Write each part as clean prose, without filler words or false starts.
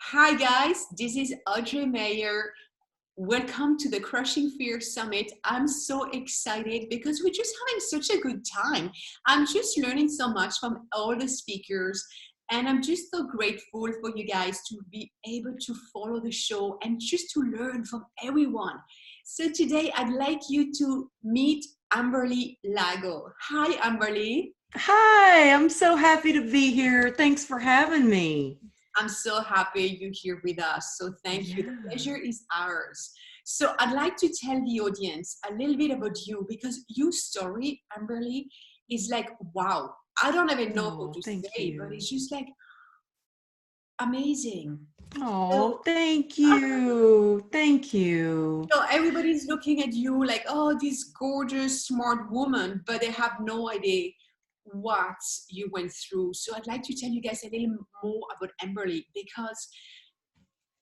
Hi guys, this is Audrey Mayer. Welcome to the Crushing Fear Summit. I'm so excited because we're just having such a good time. I'm just learning so much from all the speakers, and I'm just so grateful for you guys to be able to follow the show and just to learn from everyone. So today I'd like you to meet Amberly Lago. Hi, Amberly. Hi, I'm so happy to be here. Thanks for having me. I'm so happy you're here with us. So thank you. The Yeah. pleasure is ours. So I'd like to tell the audience a little bit about you because your story, Amberly, is like, wow. I don't even know what Oh, to thank say, but you. it's just like amazing. Oh, So, thank you. Thank you. so everybody's looking at you like, oh, this gorgeous, smart woman, but they have no idea what you went through. So I'd like to tell you guys a little more about Amberly because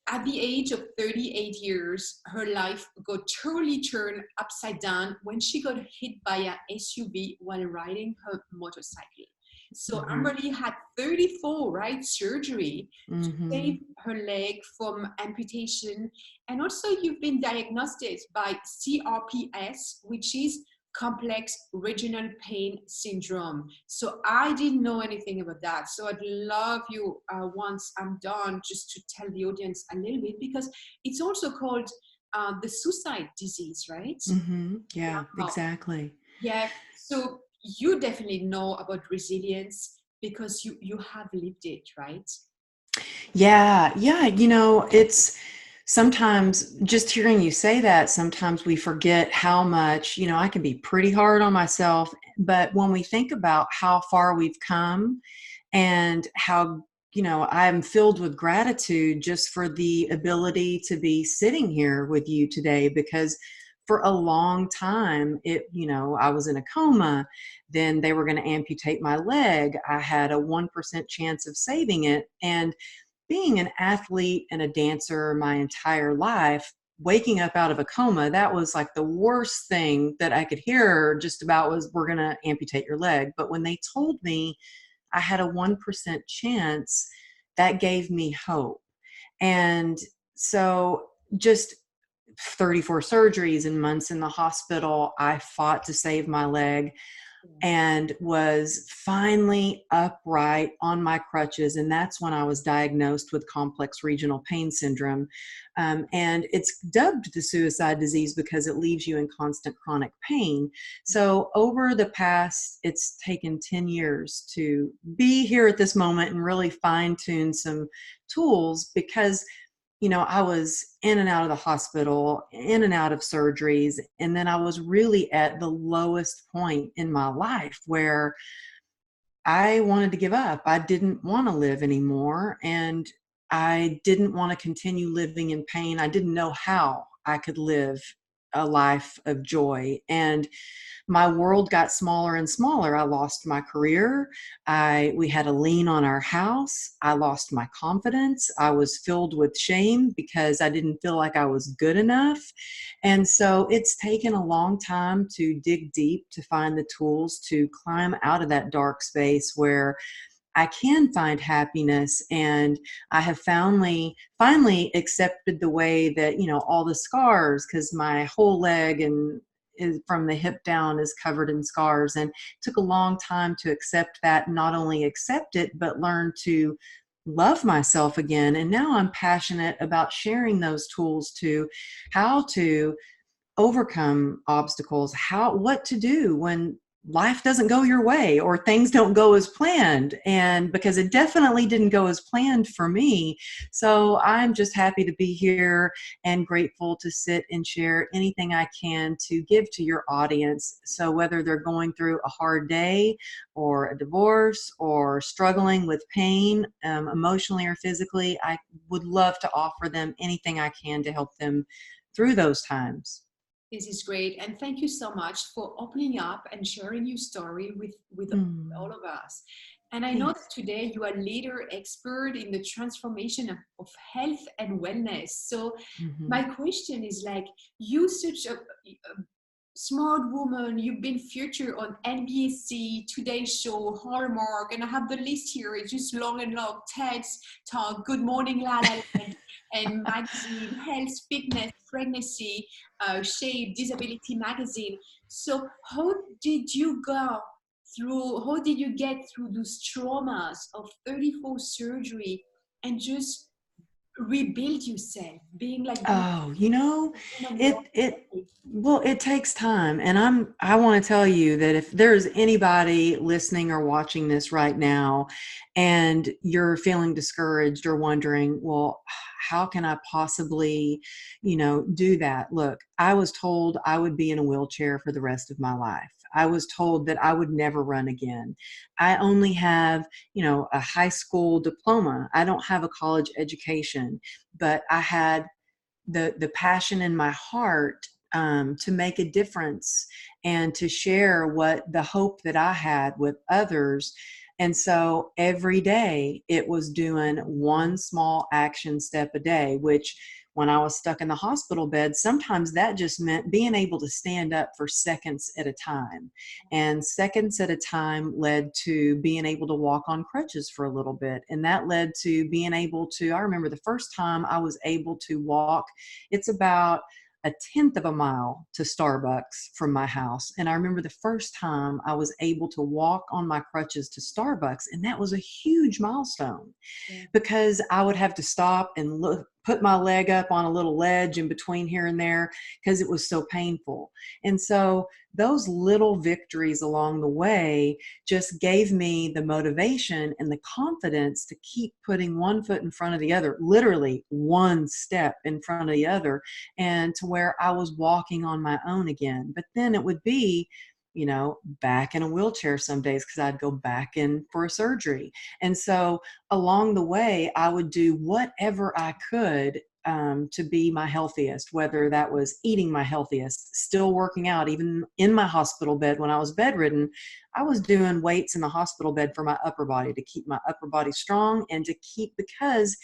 at the age of 38 years, her life got totally turned upside down when she got hit by an SUV while riding her motorcycle. So Mm-hmm. Amberly had 34, right, surgery to Mm-hmm. save her leg from amputation. And also you've been diagnosed by CRPS, which is complex regional pain syndrome. So I didn't know anything about that. So I'd love you once I'm done just to tell the audience a little bit because it's also called the suicide disease, right? Mm-hmm. Yeah, Wow. exactly. Yeah. So you definitely know about resilience because you have lived it, right? Yeah. It's sometimes just hearing you say that, sometimes we forget how much, I can be pretty hard on myself. But when we think about how far we've come and how I'm filled with gratitude just for the ability to be sitting here with you today, because for a long time I was in a coma. Then they were going to amputate my leg. I had a 1% chance of saving it. And being an athlete and a dancer my entire life, waking up out of a coma, that was like the worst thing that I could hear just about was, we're going to amputate your leg. But when they told me I had a 1% chance, that gave me hope. And so just 34 surgeries and months in the hospital, I fought to save my leg and was finally upright on my crutches. And that's when I was diagnosed with complex regional pain syndrome. And it's dubbed the suicide disease because it leaves you in constant chronic pain. So over the past, it's taken 10 years to be here at this moment and really fine tune some tools, because I was in and out of the hospital, in and out of surgeries. And then I was really at the lowest point in my life where I wanted to give up. I didn't want to live anymore. And I didn't want to continue living in pain. I didn't know how I could live a life of joy. And my world got smaller and smaller. I lost my career. We had a lien on our house. I lost my confidence. I was filled with shame because I didn't feel like I was good enough. And so it's taken a long time to dig deep to find the tools to climb out of that dark space where I can find happiness. And I have finally accepted the way that, all the scars, because my whole leg and from the hip down is covered in scars. And it took a long time to accept that, not only accept it, but learn to love myself again. And now I'm passionate about sharing those tools to how to overcome obstacles, what to do when life doesn't go your way or things don't go as planned. And because it definitely didn't go as planned for me. So I'm just happy to be here and grateful to sit and share anything I can to give to your audience. So whether they're going through a hard day or a divorce or struggling with pain, emotionally or physically, I would love to offer them anything I can to help them through those times. This is great. And thank you so much for opening up and sharing your story with all Mm, of us. And I know thanks. that today you are leader expert in the transformation of health and wellness. So Hmm. my question is like, you such smart woman, you've been featured on NBC, Today Show, Hallmark, and I have the list here. It's just long and long. TED's Talk, Good Morning La La Land, and magazine, Health, Fitness, Pregnancy, Shape, Disability Magazine. So how did you go through, how did you get through those traumas of 34 surgery and just rebuild yourself, being like the Oh, woman you are it today? well, it takes time. And I want to tell you that if there's anybody listening or watching this right now and you're feeling discouraged or wondering, well, how can I possibly, do that? Look, I was told I would be in a wheelchair for the rest of my life. I was told that I would never run again. I only have, a high school diploma. I don't have a college education, but I had the passion in my heart to make a difference and to share what the hope that I had with others. And so every day it was doing one small action step a day, which when I was stuck in the hospital bed, sometimes that just meant being able to stand up for seconds at a time. And seconds at a time led to being able to walk on crutches for a little bit. And that led to being able to, I remember the first time I was able to walk, it's about a tenth of a mile to Starbucks from my house. And I remember the first time I was able to walk on my crutches to Starbucks. And that was a huge milestone Yeah. because I would have to stop and look, put my leg up on a little ledge in between here and there because it was so painful. And so those little victories along the way just gave me the motivation and the confidence to keep putting one foot in front of the other, literally one step in front of the other, and to where I was walking on my own again. But then it would be, back in a wheelchair some days because I'd go back in for a surgery. And so along the way, I would do whatever I could to be my healthiest, whether that was eating my healthiest, still working out, even in my hospital bed when I was bedridden. I was doing weights in the hospital bed for my upper body to keep my upper body strong and to keep, because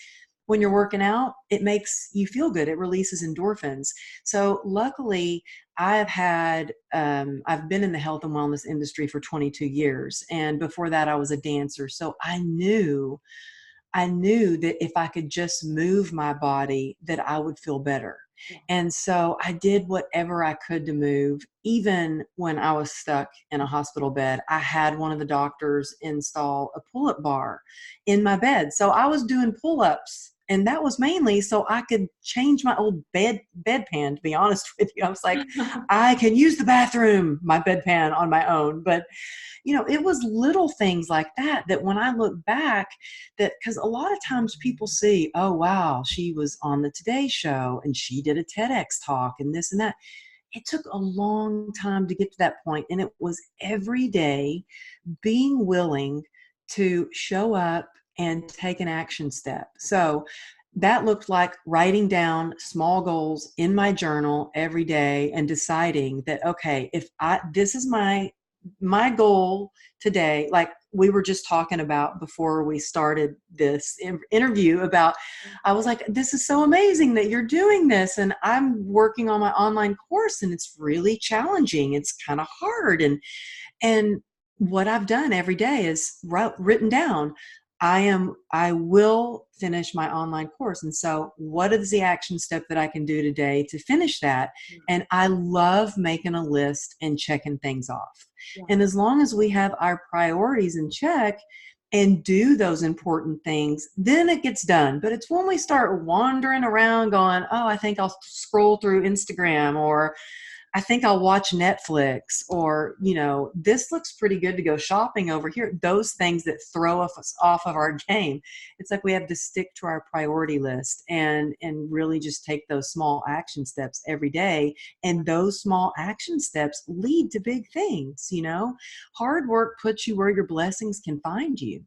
when you're working out, it makes you feel good. It releases endorphins. So luckily, I've been in the health and wellness industry for 22 years. And before that, I was a dancer. So I knew that if I could just move my body, that I would feel better. Yeah. And so I did whatever I could to move. Even when I was stuck in a hospital bed, I had one of the doctors install a pull-up bar in my bed. So I was doing pull-ups. And that was mainly so I could change my old bedpan, to be honest with you. I was like, I can use the bathroom, my bedpan on my own. But it was little things like that that when I look back, that because a lot of times people see, oh, wow, she was on the Today Show and she did a TEDx talk and this and that. It took a long time to get to that point. And it was every day being willing to show up and take an action step. So that looked like writing down small goals in my journal every day and deciding that, okay, if this is my goal today, like we were just talking about before we started this interview about, I was like, this is so amazing that you're doing this. And I'm working on my online course and it's really challenging. It's kind of hard. And what I've done every day is written down, I will finish my online course. And so what is the action step that I can do today to finish that? And I love making a list and checking things off. Yeah. And as long as we have our priorities in check and do those important things, then it gets done. But it's when we start wandering around going, oh, I think I'll scroll through Instagram, or I think I'll watch Netflix, or, this looks pretty good to go shopping over here. Those things that throw us off of our game. It's like we have to stick to our priority list and really just take those small action steps every day. And those small action steps lead to big things, Hard work puts you where your blessings can find you.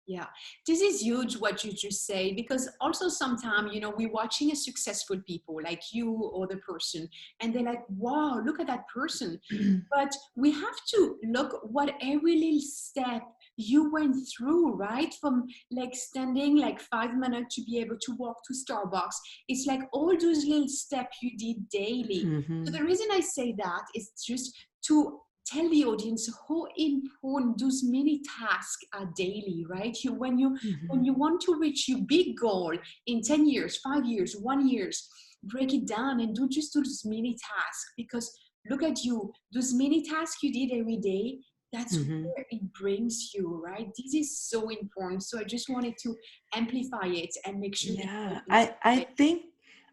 Yeah, this is huge what you just say, because also sometimes, we're watching a successful people like you or the person, and they're like, wow, look at that person. But we have to look what every little step you went through, right? From like standing like 5 minutes to be able to walk to Starbucks. It's like all those little steps you did daily. So Mm-hmm. the reason I say that is just to tell the audience how important those mini tasks are daily, right? When Mm-hmm. you want to reach your big goal in 10 years, 5 years, 1 years, break it down and just do those mini tasks, because look at you, those mini tasks you did every day, that's Mm-hmm. where it brings you, right? This is so important. So I just wanted to amplify it and make sure the Yeah, audience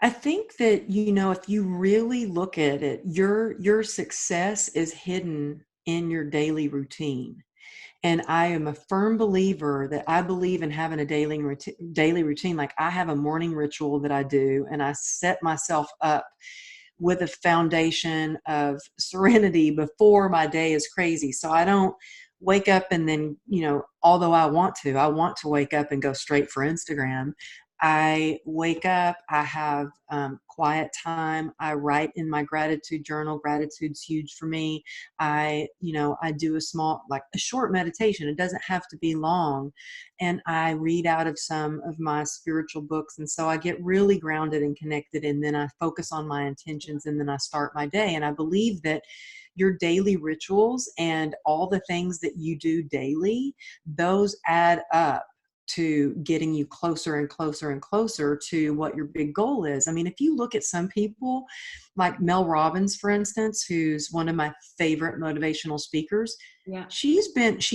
I think that, if you really look at it, your success is hidden in your daily routine. And I am a firm believer that I believe in having a daily routine. Like, I have a morning ritual that I do, and I set myself up with a foundation of serenity before my day is crazy. So I don't wake up and then, although I want to wake up and go straight for Instagram. I wake up, I have quiet time. I write in my gratitude journal. Gratitude's huge for me. I do like a short meditation. It doesn't have to be long. And I read out of some of my spiritual books. And so I get really grounded and connected. And then I focus on my intentions, and then I start my day. And I believe that your daily rituals and all the things that you do daily, those add up to getting you closer and closer and closer to what your big goal is. I mean, if you look at some people like Mel Robbins, for instance, who's one of my favorite motivational speakers, yeah. she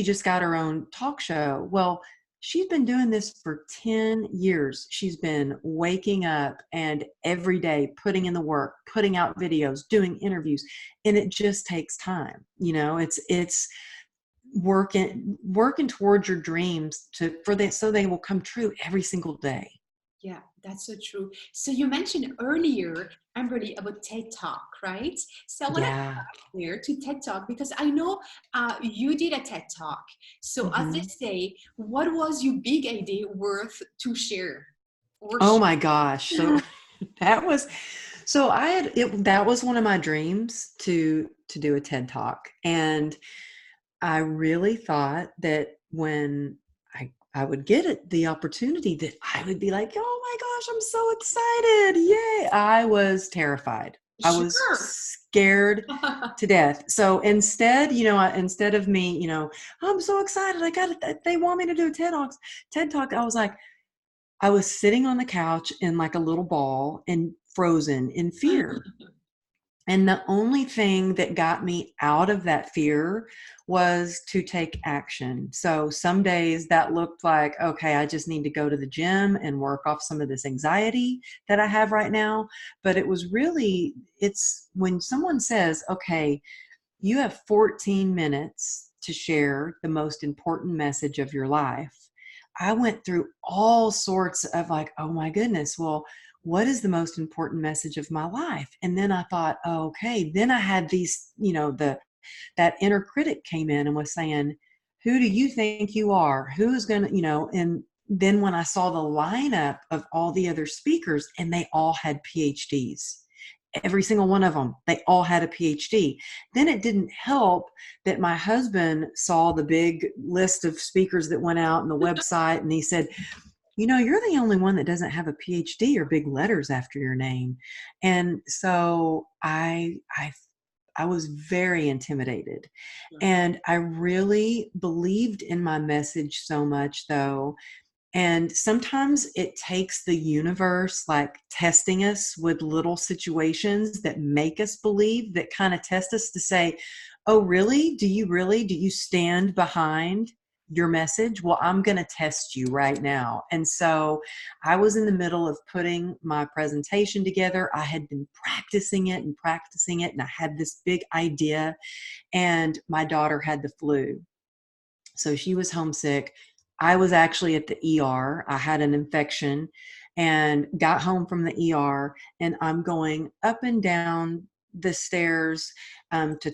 just got her own talk show. Well, she's been doing this for 10 years. She's been waking up and every day putting in the work, putting out videos, doing interviews, and it just takes time. It's working towards your dreams so they will come true every single day. Yeah, that's so true. So you mentioned earlier, Amberly, about TED Talk, right? So I want to Yeah. here to TED Talk, because I know you did a TED Talk. So as they Hmm. say, what was your big idea worth to share or Oh share? my gosh. So that was so I had it that was one of my dreams to do a TED Talk. And I really thought that when I would get the opportunity, that I would be like, "Oh my gosh, I'm so excited. Yay." I was terrified. I was Sure. scared to death. So instead, instead of me, I'm so excited. They want me to do TED Talk. I was like, I was sitting on the couch in like a little ball and frozen in fear. And the only thing that got me out of that fear was to take action. So some days that looked like, okay, I just need to go to the gym and work off some of this anxiety that I have right now. But it's when someone says, okay, you have 14 minutes to share the most important message of your life. I went through all sorts of like, oh my goodness, well, what is the most important message of my life? And then I thought, oh, okay, then I had these, that inner critic came in and was saying, who do you think you are? Who's going to, and then when I saw the lineup of all the other speakers, and they all had PhDs, every single one of them, they all had a PhD. Then it didn't help that my husband saw the big list of speakers that went out on the website, and he said, you're the only one that doesn't have a PhD or big letters after your name. And so I was very intimidated. And I really believed in my message so much, though. And sometimes it takes the universe like testing us with little situations that make us believe, that kind of test us to say, oh, really? Do you stand behind your message? Well, I'm going to test you right now. And so I was in the middle of putting my presentation together. I had been practicing it and practicing it, and I had this big idea, and my daughter had the flu. So she was homesick. I was actually at the ER. I had an infection and got home from the ER, and I'm going up and down the stairs to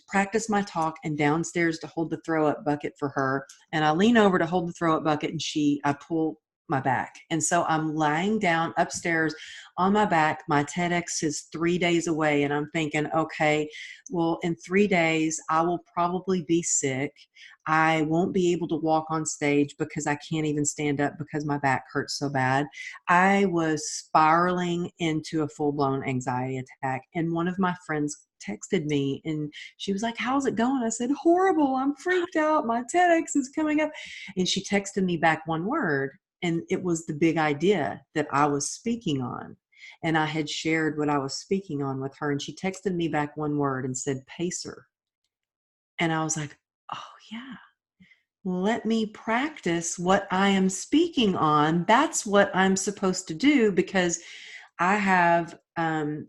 practice my talk, and downstairs to hold the throw up bucket for her. And I lean over to hold the throw up bucket, and I pull my back. And so I'm lying down upstairs on my back. My TEDx is 3 days away. And I'm thinking, okay, well, in 3 days, I will probably be sick. I won't be able to walk on stage because I can't even stand up because my back hurts so bad. I was spiraling into a full blown anxiety attack. And one of my friends texted me and she was like, how's it going? I said, horrible. I'm freaked out. My TEDx is coming up. And she texted me back one word. And it was the big idea that I was speaking on. And I had shared what I was speaking on with her. And she texted me back one word and said, pacer. And I was like, oh, yeah. Let me practice what I am speaking on. That's what I'm supposed to do because I have an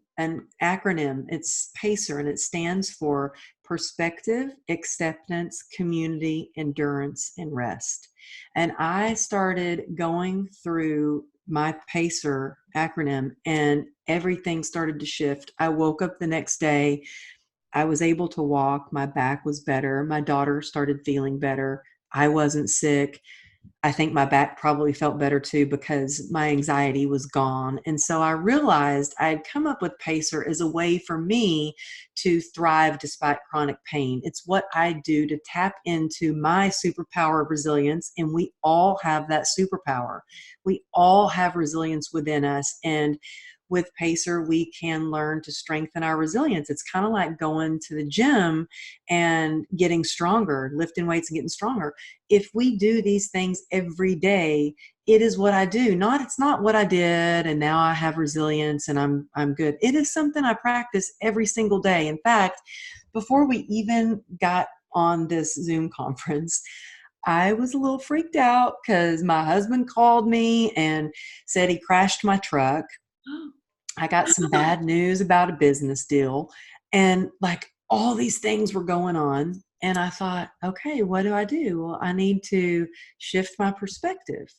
acronym. It's PACER, and it stands for Perspective, Acceptance, Community, Endurance, and Rest. And I started going through my PACER acronym, and everything started to shift. I woke up the next day. I was able to walk. My back was better. My daughter started feeling better. I wasn't sick. I think my back probably felt better too because my anxiety was gone. And so I realized I had come up with Pacer as a way for me to thrive despite chronic pain. It's what I do to tap into my superpower of resilience. And we all have that superpower. We all have resilience within us. And with Pacer, we can learn to strengthen our resilience. It's kind of like going to the gym and getting stronger, lifting weights and getting stronger. If we do these things every day, it is what I do. It's not what I did and now I have resilience and I'm good. It is something I practice every single day. In fact, before we even got on this Zoom conference, I was a little freaked out because my husband called me and said he crashed my truck. I got some bad news about a business deal, and like all these things were going on. And I thought, okay, what do I do? Well, I need to shift my perspective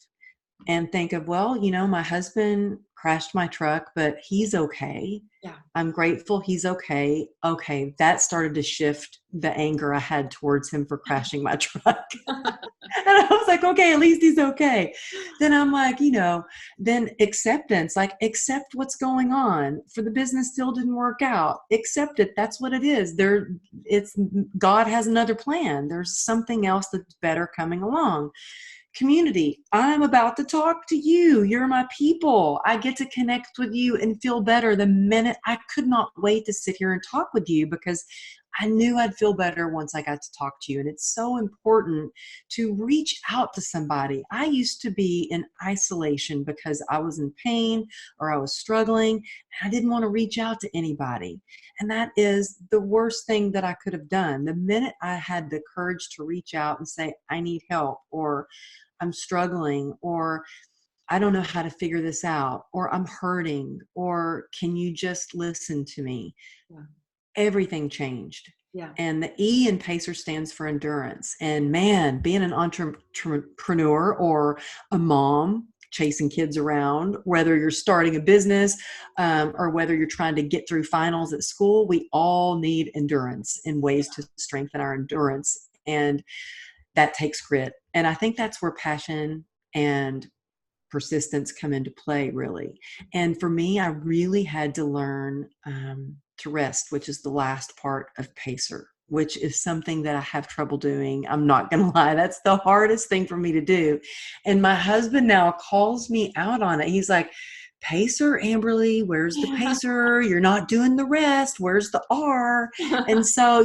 and think of, well, my husband crashed my truck, but he's okay. Yeah. I'm grateful he's okay. Okay, that started to shift the anger I had towards him for crashing my truck. And I was like, okay, at least he's okay. Then I'm like, then acceptance, like accept what's going on. For the business deal didn't work out. Accept it. That's what it is. It's God has another plan. There's something else that's better coming along. Community, I'm about to talk to you. You're my people. I get to connect with you and feel better the minute. I could not wait to sit here and talk with you because I knew I'd feel better once I got to talk to you. And it's so important to reach out to somebody. I used to be in isolation because I was in pain or I was struggling. And I didn't want to reach out to anybody. And that is the worst thing that I could have done. The minute I had the courage to reach out and say, I need help, or I'm struggling, or I don't know how to figure this out, or I'm hurting, or can you just listen to me? Yeah. Everything changed. Yeah. And the E in PACER stands for endurance. And man, being an entrepreneur or a mom chasing kids around, whether you're starting a business or whether you're trying to get through finals at school, we all need endurance and ways to strengthen our endurance. And that takes grit. And I think that's where passion and persistence come into play, really. And for me, I really had to learn to rest, which is the last part of Pacer, which is something that I have trouble doing. I'm not going to lie. That's the hardest thing for me to do. And my husband now calls me out on it. He's like, Pacer, Amberly, where's the Pacer? You're not doing the rest. Where's the R? And so,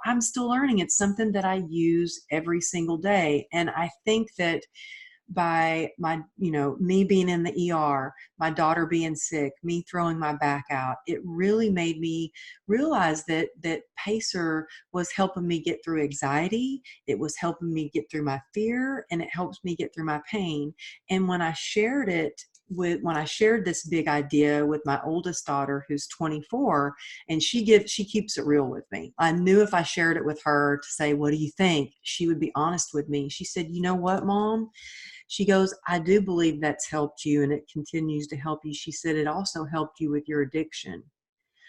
I'm still learning. It's something that I use every single day. And I think that by me being in the ER, my daughter being sick, me throwing my back out, it really made me realize that Pacer was helping me get through anxiety. It was helping me get through my fear, and it helps me get through my pain. And when I shared this big idea with my oldest daughter, who's 24, and she keeps it real with me. I knew if I shared it with her to say, what do you think? She would be honest with me. She said, you know what, Mom? She goes, I do believe that's helped you and it continues to help you. She said, it also helped you with your addiction.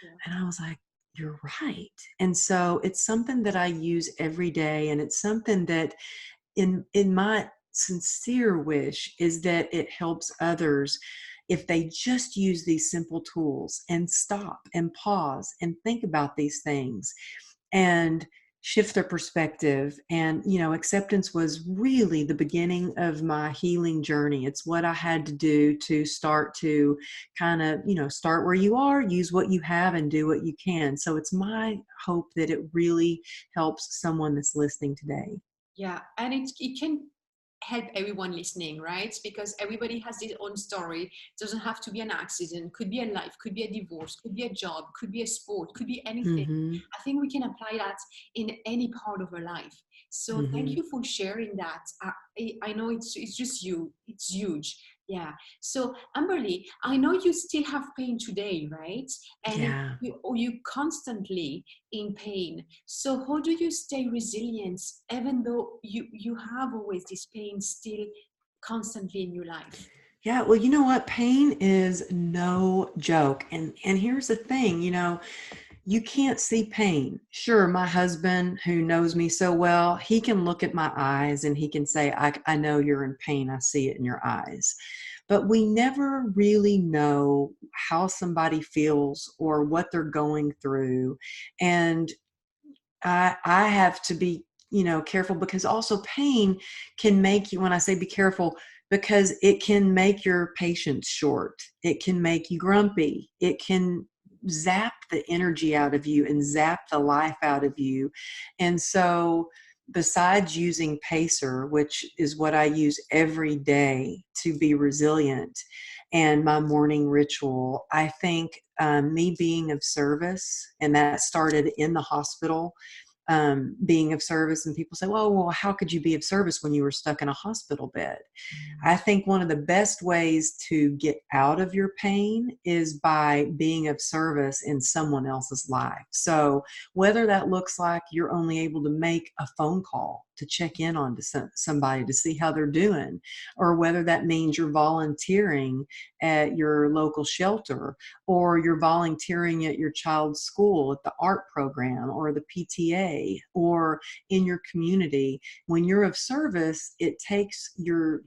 Yeah. And I was like, you're right. And so it's something that I use every day. And it's something that in my sincere wish is that it helps others if they just use these simple tools and stop and pause and think about these things and shift their perspective. And acceptance was really the beginning of my healing journey. It's what I had to do to start to kind of start where you are, use what you have, and do what you can. So it's my hope that it really helps someone that's listening today. Yeah, and it can help everyone listening, right? Because everybody has their own story. It doesn't have to be an accident, could be a life, could be a divorce, could be a job, could be a sport, could be anything. Hmm. I think we can apply that in any part of our life. So thank Hmm. you for sharing that. I know it's just you, it's huge. Yeah. So Amberly, I know you still have pain today, right? And Yeah. you constantly in pain. So how do you stay resilient even though you have always this pain still constantly in your life? Yeah, well, you know what? Pain is no joke. And here's the thing, you can't see pain. Sure, my husband, who knows me so well, he can look at my eyes and he can say, I know you're in pain. I see it in your eyes. But we never really know how somebody feels or what they're going through. And I have to be, careful, because also pain can make you, when I say be careful, because it can make your patience short. It can make you grumpy. It can zap the energy out of you and zap the life out of you. And so, besides using Pacer, which is what I use every day to be resilient, and my morning ritual, I think me being of service, and that started in the hospital, being of service. And people say, well, how could you be of service when you were stuck in a hospital bed? I think one of the best ways to get out of your pain is by being of service in someone else's life. So whether that looks like you're only able to make a phone call to check in on to somebody to see how they're doing, or whether that means you're volunteering at your local shelter, or you're volunteering at your child's school at the art program or the PTA, or in your community. When you're of service, it takes your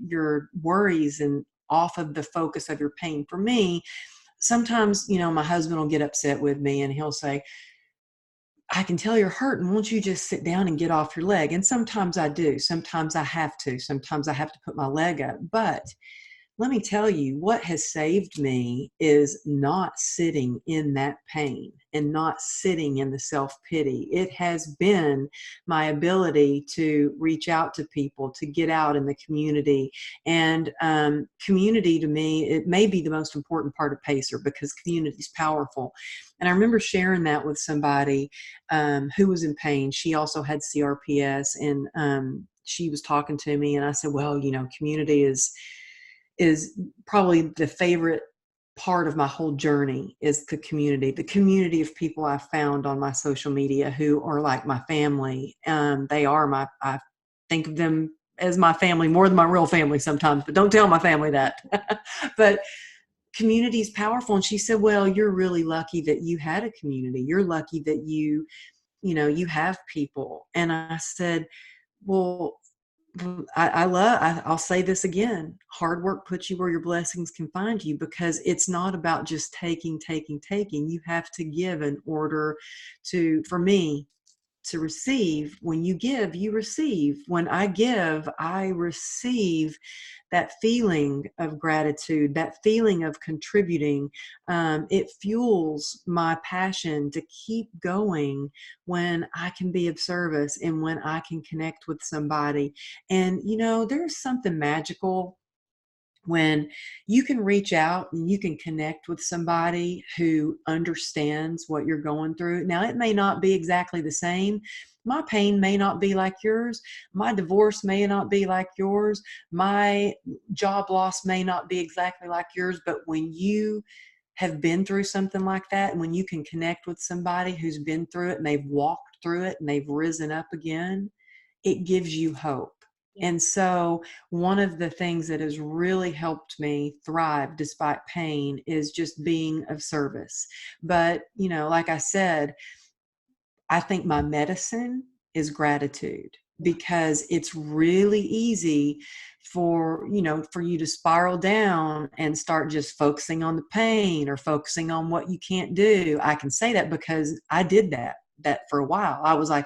worries and off of the focus of your pain. For me, sometimes, my husband will get upset with me and he'll say, I can tell you're hurting. Won't you just sit down and get off your leg? And sometimes I do. Sometimes I have to. Sometimes I have to put my leg up. But let me tell you, what has saved me is not sitting in that pain and not sitting in the self-pity. It has been my ability to reach out to people, to get out in the community. And community, to me, it may be the most important part of Pacer, because community is powerful. And I remember sharing that with somebody who was in pain. She also had CRPS, and she was talking to me, and I said, well, community is probably the favorite part of my whole journey, is the community of people I've found on my social media who are like my family. I think of them as my family more than my real family sometimes, but don't tell my family that. But community is powerful. And she said, well, you're really lucky that you had a community. You're lucky that you have people. And I said, well, I'll say this again. Hard work puts you where your blessings can find you, because it's not about just taking, taking, taking. You have to give in order for me, to receive. When you give, you receive. When I give, I receive that feeling of gratitude, that feeling of contributing. It fuels my passion to keep going when I can be of service and when I can connect with somebody. And, there's something magical when you can reach out and you can connect with somebody who understands what you're going through. Now, it may not be exactly the same. My pain may not be like yours. My divorce may not be like yours. My job loss may not be exactly like yours. But when you have been through something like that, and when you can connect with somebody who's been through it and they've walked through it and they've risen up again, it gives you hope. Yeah. And so, one of the things that has really helped me thrive despite pain is just being of service. But, like I said, I think my medicine is gratitude, because it's really easy for, for you to spiral down and start just focusing on the pain or focusing on what you can't do. I can say that because I did that for a while. I was like,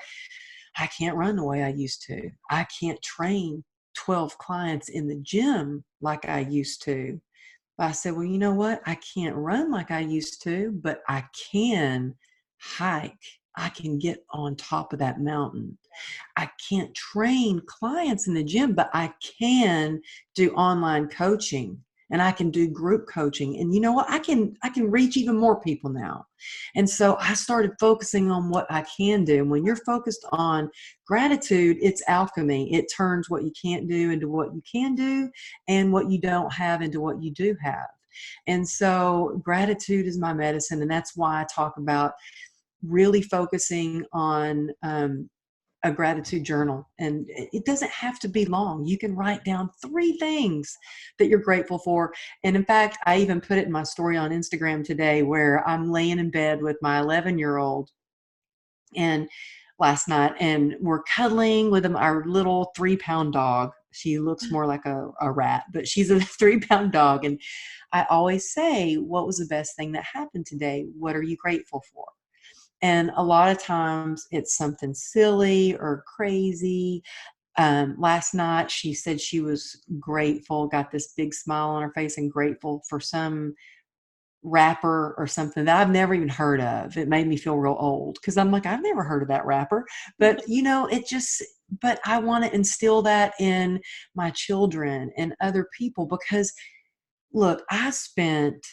I can't run the way I used to. I can't train 12 clients in the gym like I used to. I said, well, you know what? I can't run like I used to, but I can hike. I can get on top of that mountain. I can't train clients in the gym, but I can do online coaching and I can do group coaching. And you know what? I can reach even more people now. And so I started focusing on what I can do. And when you're focused on gratitude, it's alchemy. It turns what you can't do into what you can do and what you don't have into what you do have. And so gratitude is my medicine. And that's why I talk about really focusing on a gratitude journal. And it doesn't have to be long. You can write down 3 things that you're grateful for. And in fact, I even put it in my story on Instagram today where I'm laying in bed with my 11-year-old and last night, and we're cuddling with our little 3-pound dog. She looks more like a rat, but she's a 3-pound dog. And I always say, what was the best thing that happened today? What are you grateful for? And a lot of times it's something silly or crazy. Last night she said she was grateful, got this big smile on her face and grateful for some rapper or something that I've never even heard of. It made me feel real old because I'm like, I've never heard of that rapper. But but I want to instill that in my children and other people because look, I spent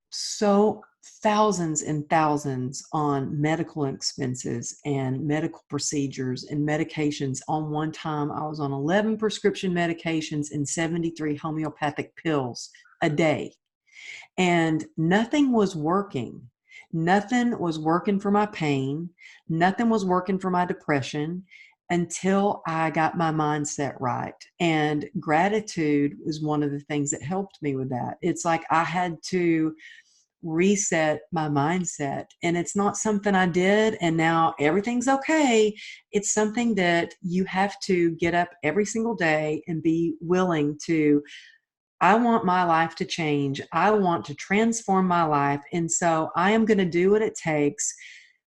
so thousands and thousands on medical expenses and medical procedures and medications. On one time, I was on 11 prescription medications and 73 homeopathic pills a day. And nothing was working. Nothing was working for my pain. Nothing was working for my depression until I got my mindset right. And gratitude was one of the things that helped me with that. It's like I had to reset my mindset. And it's not something I did and now everything's okay. It's something that you have to get up every single day and be willing to. I want my life to change. I want to transform my life. And so I am going to do what it takes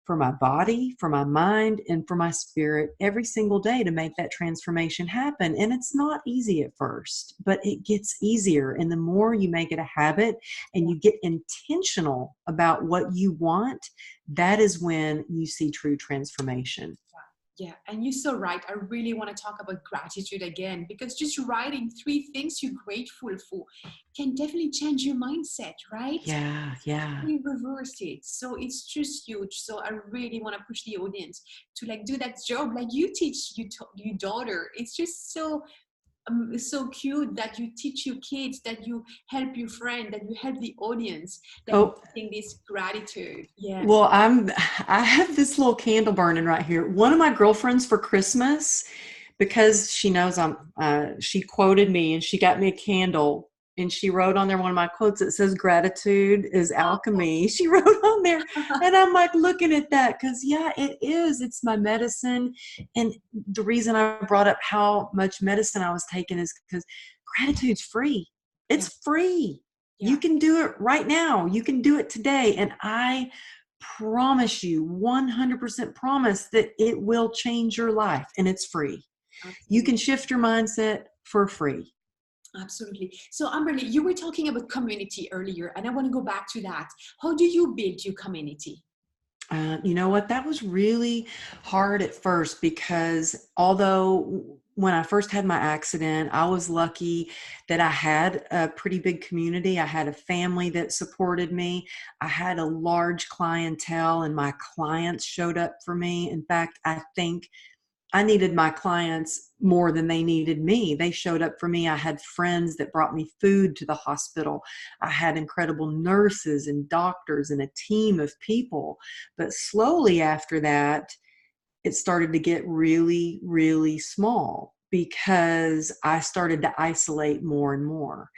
for my body, for my mind, and for my spirit every single day to make that transformation happen. And it's not easy at first, but it gets easier. And the more you make it a habit and you get intentional about what you want, that is when you see true transformation. Yeah, and you're so right. I really want to talk about gratitude again because just writing 3 things you're grateful for can definitely change your mindset, right? Yeah, yeah. We reverse it. So it's just huge. So I really want to push the audience to like do that job like you teach your daughter. It's just so cute that you teach your kids, that you help your friend, that you help the audience, that you Oh, think this gratitude. Yeah. well, I have this little candle burning right here. One of my girlfriends for Christmas, because she knows she quoted me and she got me a candle and she wrote on there one of my quotes that says gratitude is alchemy. She wrote on there and I'm like looking at that because yeah, it is. It's my medicine. And the reason I brought up how much medicine I was taking is because gratitude's free. Yeah. It's free. You Yeah. can do it right now. You can do it today. And I promise you, 100% promise that it will change your life and it's free. You Absolutely. can shift your mindset for free. Absolutely. So, Amberly, you were talking about community earlier, and I want to go back to that. How do you build your community? You know what? That was really hard at first because although when I first had my accident, I was lucky that I had a pretty big community. I had a family that supported me. I had a large clientele, and my clients showed up for me. In fact, I think I needed my clients more than they needed me. They showed up for me. I had friends that brought me food to the hospital. I had incredible nurses and doctors and a team of people. But slowly after that, it started to get really, really small because I started to isolate more and more.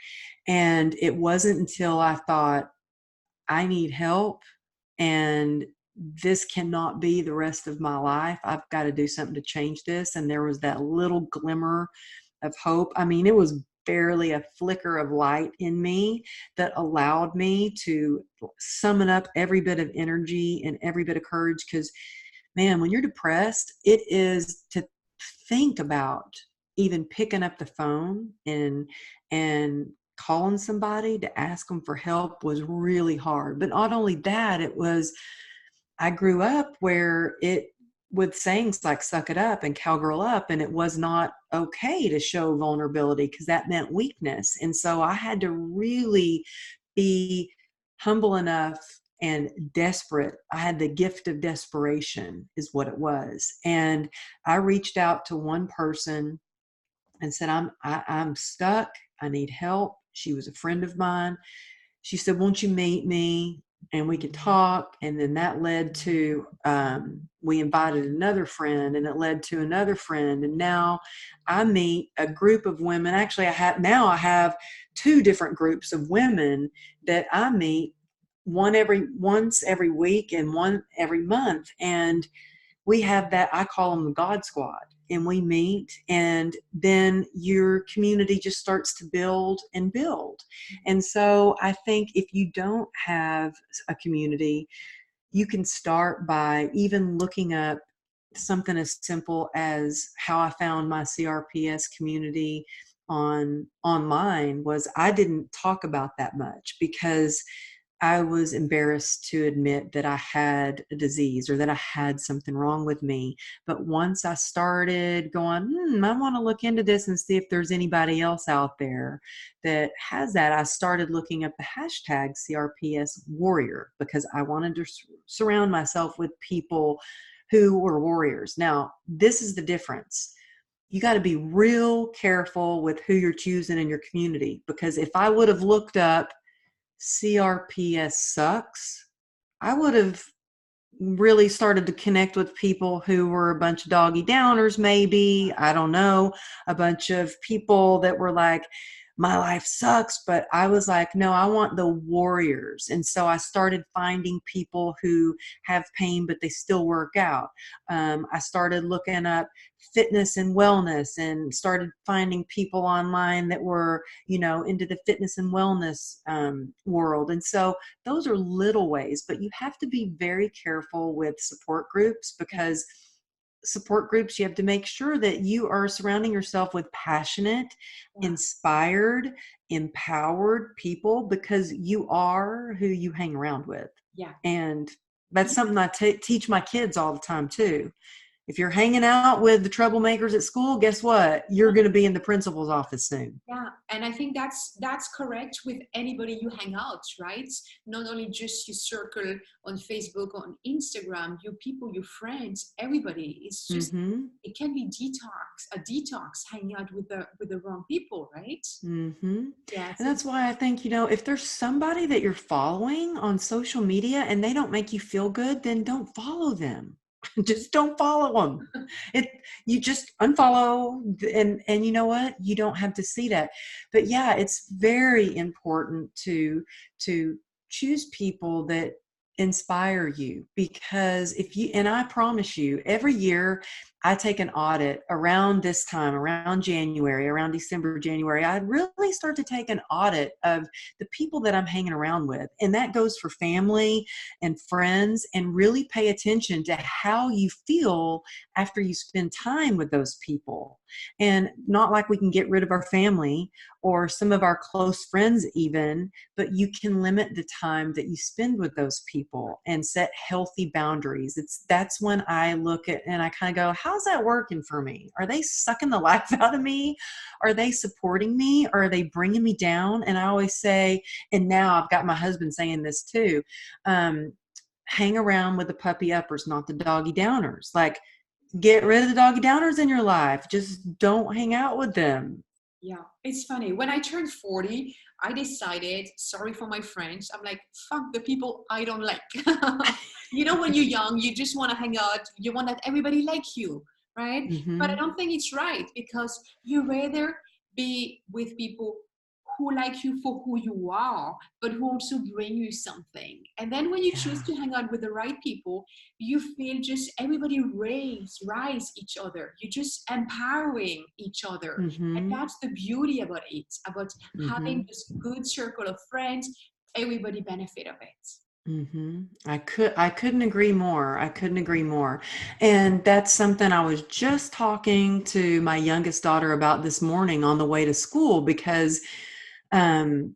And it wasn't until I thought, I need help and this cannot be the rest of my life. I've got to do something to change this. And there was that little glimmer of hope. I mean, it was barely a flicker of light in me that allowed me to summon up every bit of energy and every bit of courage. Because, man, when you're depressed, it is to think about even picking up the phone and calling somebody to ask them for help was really hard. But not only that, it was, I grew up where it, with sayings like suck it up and cowgirl up, and it was not okay to show vulnerability because that meant weakness. And so I had to really be humble enough and desperate. I had the gift of desperation is what it was. And I reached out to one person and said, I'm stuck. I need help. She was a friend of mine. She said, won't you meet me and we could talk? And then that led to, we invited another friend, and it led to another friend. And now I meet a group of women. Actually, I have two different groups of women that I meet, once every week and one every month. And we have that, I call them the God Squad, and we meet, and then your community just starts to build and build. And so I think if you don't have a community, you can start by even looking up something as simple as how I found my CRPS community online. Was I didn't talk about that much because I was embarrassed to admit that I had a disease or that I had something wrong with me. But once I started going, I want to look into this and see if there's anybody else out there that has that, I started looking up the hashtag CRPS warrior because I wanted to surround myself with people who were warriors. Now, this is the difference. You got to be real careful with who you're choosing in your community, because if I would have looked up CRPS sucks, I would have really started to connect with people who were a bunch of doggy downers, maybe, I don't know, a bunch of people that were like, my life sucks. But I was like, no, I want the warriors. And so I started finding people who have pain, but they still work out. I started looking up fitness and wellness and started finding people online that were, into the fitness and wellness world. And so those are little ways, but you have to be very careful with support groups, because support groups, you have to make sure that you are surrounding yourself with passionate, inspired, empowered people, because you are who you hang around with. Yeah. And that's something I teach my kids all the time too. If you're hanging out with the troublemakers at school, guess what? You're going to be in the principal's office soon. Yeah, and I think that's correct with anybody you hang out, right? Not only just your circle on Facebook, on Instagram, your people, your friends, everybody. It's just it can be a detox hanging out with the wrong people, right? Yeah, and that's why I think, if there's somebody that you're following on social media and they don't make you feel good, then don't follow them. Just don't follow them. You just unfollow, and you know what? You don't have to see that. But yeah, it's very important to choose people that inspire you, because and I promise you, every year I take an audit around this time, around January, around December, January. I really start to take an audit of the people that I'm hanging around with. And that goes for family and friends, and really pay attention to how you feel after you spend time with those people. And not like we can get rid of our family or some of our close friends even, but you can limit the time that you spend with those people and set healthy boundaries. That's when I look at and I kind of go, how's that working for me? Are they sucking the life out of me? Are they supporting me? Or are they bringing me down? And I always say, and now I've got my husband saying this too, hang around with the puppy uppers, not the doggy downers. Like, get rid of the doggy downers in your life. Just don't hang out with them. Yeah, it's funny. When I turned 40, I decided, sorry for my French, I'm like, fuck the people I don't like. When you're young, you just want to hang out. You want that everybody like you, right? But I don't think it's right, because you rather be with people who like you for who you are, but who also bring you something. And then when you choose Yeah. to hang out with the right people, you feel just everybody rise each other. You're just empowering each other. And Mm-hmm. that's the beauty about it, about Mm-hmm. having this good circle of friends, everybody benefit of it. Mm-hmm. I couldn't agree more. I couldn't agree more. And that's something I was just talking to my youngest daughter about this morning on the way to school because um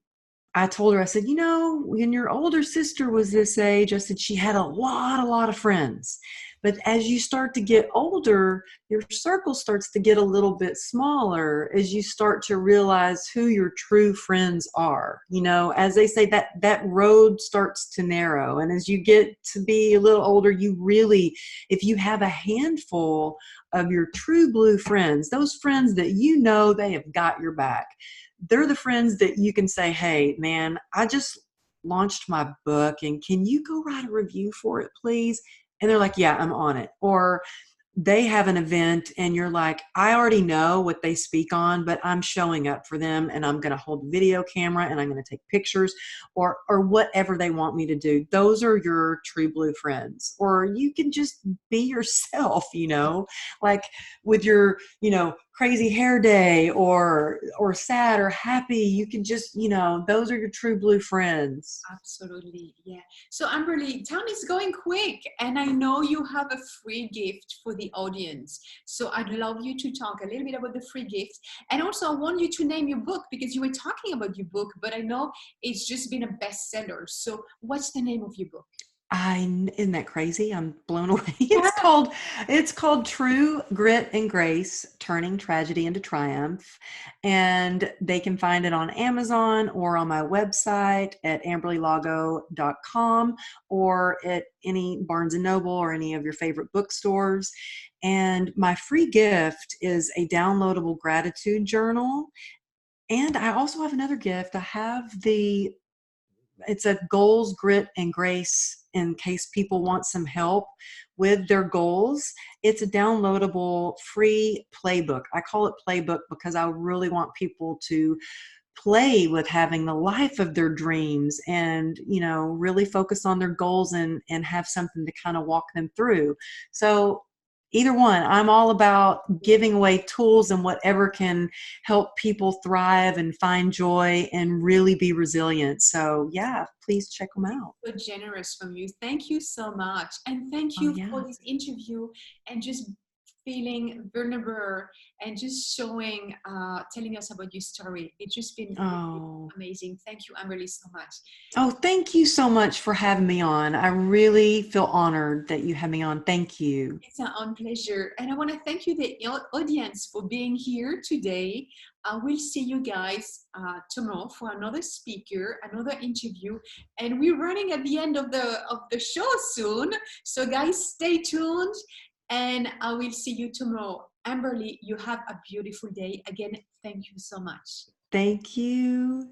I told her, I said, when your older sister was this age, I said, she had a lot of friends. But as you start to get older, your circle starts to get a little bit smaller as you start to realize who your true friends are. As they say, that road starts to narrow. And as you get to be a little older, you really, if you have a handful of your true blue friends, those friends that they have got your back, they're the friends that you can say, hey, man, I just launched my book and can you go write a review for it, please? And they're like, yeah, I'm on it. Or they have an event and you're like, I already know what they speak on, but I'm showing up for them and I'm going to hold the video camera and I'm going to take pictures or whatever they want me to do. Those are your true blue friends. Or you can just be yourself, like with your, crazy hair day or sad or happy. You can just, those are your true blue friends. Absolutely, yeah. So, Amberly, time is going quick, and I know you have a free gift for the audience. So, I'd love you to talk a little bit about the free gift. And also, I want you to name your book because you were talking about your book, but I know it's just been a bestseller. So, what's the name of your book? Isn't that crazy? I'm blown away. It's called True Grit and Grace, Turning Tragedy into Triumph. And they can find it on Amazon or on my website at amberlylago.com or at any Barnes and Noble or any of your favorite bookstores. And my free gift is a downloadable gratitude journal. And I also have another gift. I have it's a goals, grit, and grace in case people want some help with their goals. It's a downloadable free playbook. I call it playbook because I really want people to play with having the life of their dreams and really focus on their goals and have something to kind of walk them through. So either one, I'm all about giving away tools and whatever can help people thrive and find joy and really be resilient. So yeah, please check them out. So generous from you. Thank you so much. And thank Oh you yeah. for this interview and just feeling vulnerable and just showing, telling us about your story. It's just been really Oh. amazing. Thank you, Amberly, so much. Oh, thank you so much for having me on. I really feel honored that you had me on. Thank you. It's an own pleasure. And I want to thank you, the audience, for being here today. I will see you guys tomorrow for another speaker, another interview. And we're running at the end of the show soon. So guys, stay tuned and I will see you tomorrow. Amberly, you have a beautiful day. Again, thank you so much. Thank you.